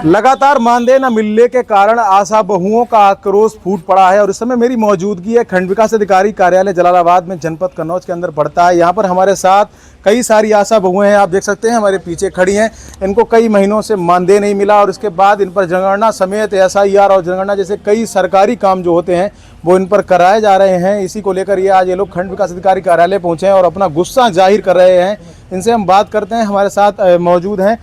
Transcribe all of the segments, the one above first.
लगातार मानदेय न मिलने के कारण आशा बहुओं का आक्रोश फूट पड़ा है और इस समय मेरी मौजूदगी है खंड विकास अधिकारी कार्यालय जलालाबाद में जनपद कन्नौज के अंदर पड़ता है। यहाँ पर हमारे साथ कई सारी आशा बहुएं हैं, आप देख सकते हैं हमारे पीछे खड़ी हैं। इनको कई महीनों से मानदेय नहीं मिला और इसके बाद इन पर जनगणना समेत SIR और जनगणना जैसे कई सरकारी काम जो होते हैं वो इन पर कराए जा रहे हैं। इसी को लेकर आज ये लोग खंड विकास अधिकारी कार्यालय पहुंचे हैं और अपना गुस्सा जाहिर कर रहे हैं। इनसे हम बात करते हैं। हमारे साथ मौजूद हैं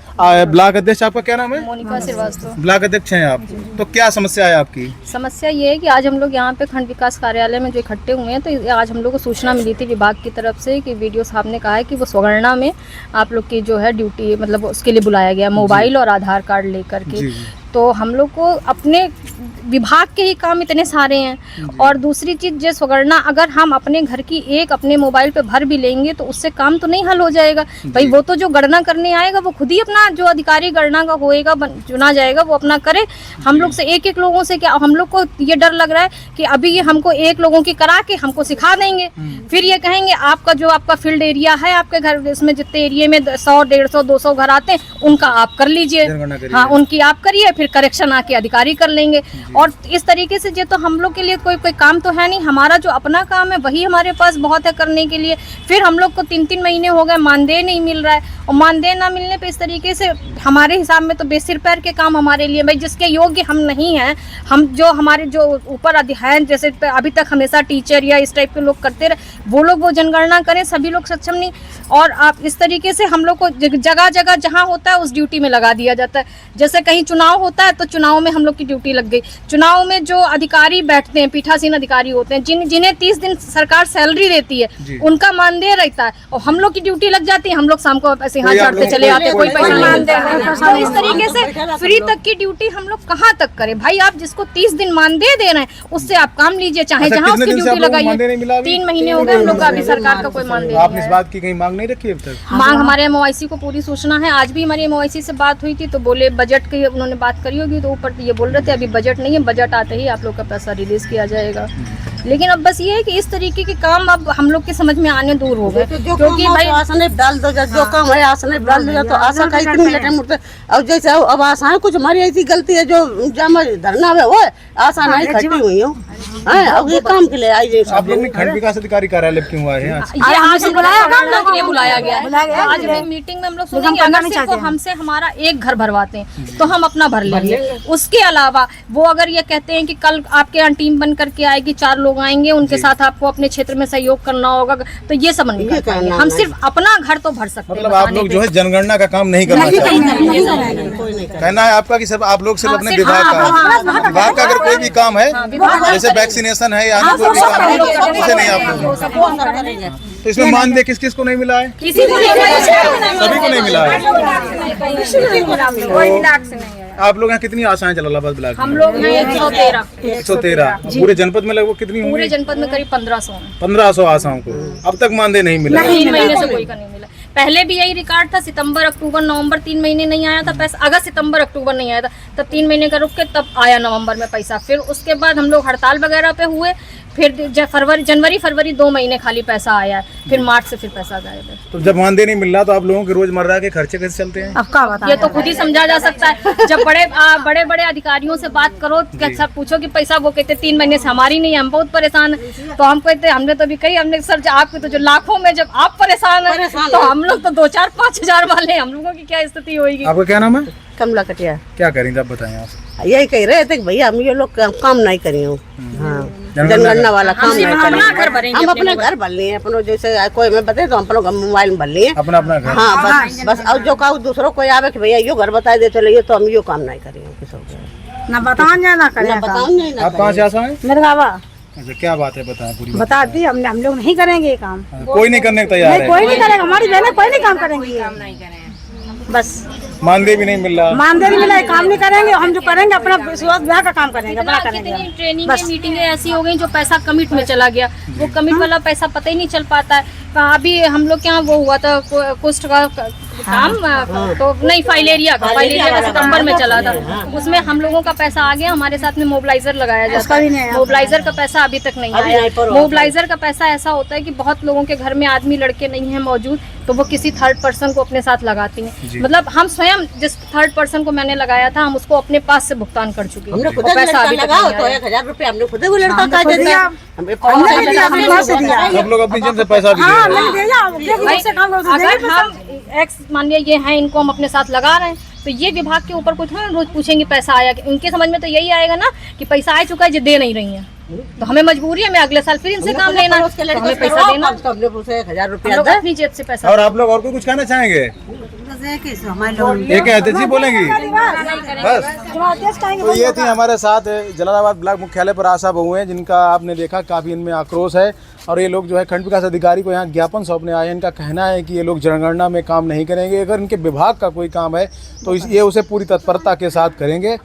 ब्लॉक अध्यक्ष, आपका क्या नाम है? मोनिका श्रीवास्तव। ब्लॉक अध्यक्ष हैं आप। तो क्या समस्या है आपकी? समस्या ये है कि आज हम लोग यहाँ पे खंड विकास कार्यालय में जो इकट्ठे हुए हैं, तो आज हम लोग को सूचना मिली थी विभाग की तरफ से कि वीडियो साहब ने कहा है कि वो स्वगणना में आप लोग की जो है ड्यूटी, मतलब उसके लिए बुलाया गया मोबाइल और आधार कार्ड लेकर के। तो हम लोग को अपने विभाग के ही काम इतने सारे हैं और दूसरी चीज़ जो स्वगणना अगर हम अपने घर की एक अपने मोबाइल पे भर भी लेंगे तो उससे काम तो नहीं हल हो जाएगा भाई। वो तो जो गणना करने आएगा वो खुद ही अपना जो अधिकारी गणना का होएगा चुना जाएगा वो अपना करे। हम लोग से एक एक लोगों से क्या, हम लोग को ये डर लग रहा है कि अभी ये हमको एक लोगों की करा के हमको सिखा देंगे, फिर ये कहेंगे आपका जो आपका फील्ड एरिया है आपके घर इसमें जितने एरिया में 100, 150, 200 घर आते हैं उनका आप कर लीजिए, हाँ उनकी आप करिए, फिर करेक्शन आके अधिकारी कर लेंगे। और इस तरीके से ये तो हम लोग के लिए कोई काम तो है नहीं। हमारा जो अपना काम है वही हमारे पास बहुत है करने के लिए। फिर हम लोग को 3-3 महीने हो गए मानदेय नहीं मिल रहा है और मानदेय ना मिलने पे इस तरीके से हमारे हिसाब में तो बेसिर पैर के काम हमारे लिए भाई जिसके योग्य हम नहीं हैं, हम जो हमारे जो ऊपर हैं जैसे अभी तक हमेशा टीचर या इस टाइप के लोग करते रहे वो लोग वो जनगणना करें, सभी लोग सक्षम नहीं। और आप इस तरीके से हम लोग को जगह जगह जहाँ होता है उस ड्यूटी में लगा दिया जाता है। जैसे कहीं चुनाव होता है तो चुनाव में हम लोग की ड्यूटी लग गई। चुनाव में जो अधिकारी बैठते हैं पीठासीन अधिकारी होते हैं जिन्हें 30 दिन सरकार सैलरी देती है उनका मानदेय रहता है और हम लोग की ड्यूटी लग जाती है। हम लोग शाम को ऐसे हाथ झाड़ते चले आते हैं, कोई पैसा मानदेय नहीं। तो इस तरीके से फ्री तक की ड्यूटी हम लोग कहाँ तक करें भाई। आप जिसको 30 दिन मानदेय दे रहे हैं उससे आप काम लीजिए, चाहे जहाँ उसकी ड्यूटी लगाइए। 3 महीने हो गए हम लोग का अभी सरकार का कोई मानदेय। आपने इस बात की कहीं मांग नहीं रखी अब तक? मांग हमारे MOIC को पूरी सूचना है। आज भी हमारी MOIC से बात हुई थी तो बोले बजट की उन्होंने बात करी होगी तो ऊपर ये बोल रहे थे अभी बजट नहीं है, बजट आते ही आप लोग का पैसा रिलीज किया जाएगा। लेकिन अब बस ये है कि इस तरीके के काम अब हम लोग के समझ में आने दूर हो गए क्योंकि भाई आशा डाल दो जो काम है आशा ने डाल दिया तो आशा का इतनी लटे मुड़ते अब जैसे अब आशा है कुछ हमारी ऐसी गलती है जो धरना है वो आशा नहीं खड़ी हुई हूँ अब ये काम के लिए आई। आप लोग खंड विकास अधिकारी कार्यालय क्यों आए हैं? आज बुलाया गया। आज मीटिंग में हम लोग सुनेंगे अगर सिर्फ हमसे हमारा एक घर भरवाते हैं तो हम अपना भर लेंगे। उसके अलावा वो अगर ये कहते हैं कि कल आपके यहाँ टीम बन करके आएगी, 4 लोग आएंगे उनके साथ आपको अपने क्षेत्र में सहयोग करना होगा तो ये सब नहीं कर पाएंगे। हम सिर्फ अपना घर तो भर सकते हैं। मतलब आप लोग जो है जनगणना का काम नहीं करना चाहते? कहना है आपका कि सिर्फ आप लोग सिर्फ अपने विभाग का अगर कोई भी काम है जैसे वैक्सीनेशन है या कोई भी काम है उसे नहीं आप लोग। तो इसमें मानदेय किस किस को नहीं मिला है? किसी को नहीं मिला, सभी को नहीं मिला है। आप लोग यहाँ कितनी आशाएं जलालाबाद ब्लॉक? हम लोग 113 पूरे जनपद में लगभग कितनी होंगी? पूरे जनपद में करीब 1500 आशाओं को अब तक मानदेय नहीं मिला। 3 महीने से कोई का नहीं मिला। पहले भी यही रिकॉर्ड था, सितंबर, अक्टूबर, नवंबर 3 महीने नहीं आया था पैसा। अगस्त, सितंबर, अक्टूबर नहीं आया था, तब 3 महीने का रुक के तब आया नवंबर में पैसा। फिर उसके बाद हम लोग हड़ताल वगैरह पे हुए, फिर जनवरी फरवरी 2 महीने खाली पैसा आया, फिर मार्च से फिर पैसा गायब है। तो जब मानदेय नहीं मिल रहा तो आप लोगों के रोजमर्रा के खर्चे कैसे चलते हैं? अब क्या बताएं, ये तो खुद ही समझा जा सकता है। जब बड़े अधिकारियों से बात करो सब पूछो कि पैसा, वो कहते 3 महीने से हमारी नहीं है, हम बहुत परेशान है। तो हम कहते हमने तो भी कही, हमने सर आपके तो जो लाखों में जब आप परेशान है तो हम लोग तो 2-4-5 हजार वाले, हम लोगों की क्या स्थिति होगी। आपका क्या नाम है? कमला कटिया। क्या करेंगे आप बताएं? आप यही कह रहे थे भैया हम ये लोग काम नहीं करी हूँ, जनगणना वाला काम नहीं करेंगे। हम अपने घर भर लिए अपने, जैसे कोई मैं बताए तो हम अपने मोबाइल में भर लिए अपना घर। हाँ बस अब जो का दूसरों को आवे कि भैया यो घर बता देते लगे तो हम यो काम नहीं करेंगे ना बताओ ना करें। आप कहाँ से आशा है? मेरे गावा। अच्छा क्या बात है बताएं पूरी बता दी हमने, हम लोग नहीं करेंगे ये काम। कोई नहीं करने को तैयार है? कोई नहीं करेगा, हमारी बहनें कोई नहीं काम करेंगे। बस मानदेय भी नहीं मिल रहा, मानदेय नहीं मिला, काम नहीं करेंगे। हम जो करेंगे अपना विभाग का काम करेंगे, अपना करेंगे। कितनी ट्रेनिंग मीटिंगें ऐसी हो गई जो पैसा कमिट में चला गया, वो कमिट वाला पैसा पता ही नहीं चल पाता है। अभी हम लोग के यहाँ वो हुआ था कुष्ठ का काम, तो नहीं फाइलेरिया का सितंबर में चला था, उसमें हम लोगों का पैसा आ गया। हमारे साथ में मोबिलाइजर लगाया जाता है, मोबिलाइजर का पैसा अभी तक नहीं आया। मोबिलाइजर का पैसा ऐसा होता है कि बहुत लोगों के घर में आदमी लड़के नहीं है मौजूद, तो वो किसी थर्ड पर्सन को अपने साथ लगाती हैं। मतलब हम स्वयं स्वयं जिस थर्ड पर्सन को मैंने लगाया था हम उसको अपने पास से भुगतान कर चुके हैं हमने खुद और पैसा अभी तक लगाओ नहीं तो आया। 1000 रुपये हमने खुद वो लड़का का दे दिया हमने सब लोग अपनी जेब से पैसा भी दे रहे हैं। भाई, अगर हम एक्स मान लिया ये हैं, इनको हम अपने साथ लगा रहे हैं तो ये विभाग के ऊपर कुछ है रोज पूछेंगे पैसा आया कि उनके समझ में तो यही आएगा ना कि पैसा आ चुका है, जो दे नहीं रही हैं तो हमें मजबूरी है, मैं अगले साल फिर इनसे काम लेना है, तो हमें पैसा देना, तो हमने पूछे 1000 हम रुपया लोग अपनी जेब से पैसा और आप लोग और कुछ कहना चाहेंगे? एक अध्यक्ष जी बोलेंगी बस। तो ये थी हमारे साथ जलालाबाद ब्लॉक मुख्यालय पर आशा बहुएं जिनका आपने देखा काफ़ी इनमें आक्रोश है और ये लोग जो है खंड विकास अधिकारी को यहाँ ज्ञापन सौंपने आए हैं। इनका कहना है कि ये लोग जनगणना में काम नहीं करेंगे, अगर इनके विभाग का कोई काम है तो ये उसे पूरी तत्परता के साथ करेंगे।